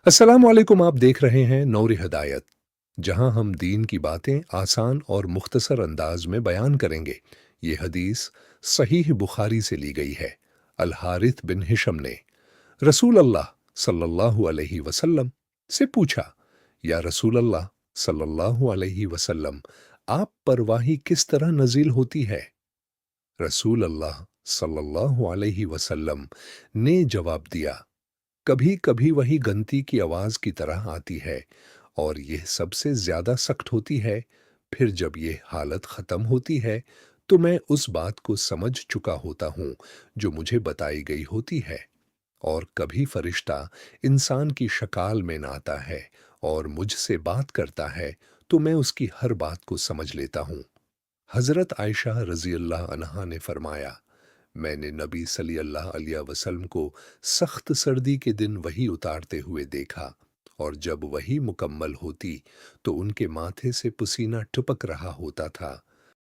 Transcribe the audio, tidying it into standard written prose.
अस्सलाम वालेकुम। आप देख रहे हैं नूर हिदायत, जहां हम दीन की बातें आसान और मुख्तसर अंदाज में बयान करेंगे। ये हदीस सहीह बुखारी से ली गई है। अल हारिथ बिन हिशम ने रसूल अल्लाह सल्लल्लाहु अलैहि वसल्लम से पूछा, या रसूल अल्लाह सल्लल्लाहु अलैहि वसल्लम, आप पर वाही किस तरह नजील होती है? रसूल अल्लाह सल्लल्लाहु अलैहि वसल्लम ने जवाब दिया, कभी कभी वही गंती की आवाज की तरह आती है और यह सबसे ज्यादा सख्त होती है। फिर जब यह हालत खत्म होती है तो मैं उस बात को समझ चुका होता हूँ जो मुझे बताई गई होती है। और कभी फरिश्ता इंसान की शक्ल में ना आता है और मुझसे बात करता है तो मैं उसकी हर बात को समझ लेता हूँ। हजरत आयशा रजी अल्लाह अन्हा ने फरमाया, मैंने नबी सल्लल्लाहु अलैहि वसल्लम को सख्त सर्दी के दिन वही उतारते हुए देखा, और जब वही मुकम्मल होती तो उनके माथे से पसीना टपक रहा होता था।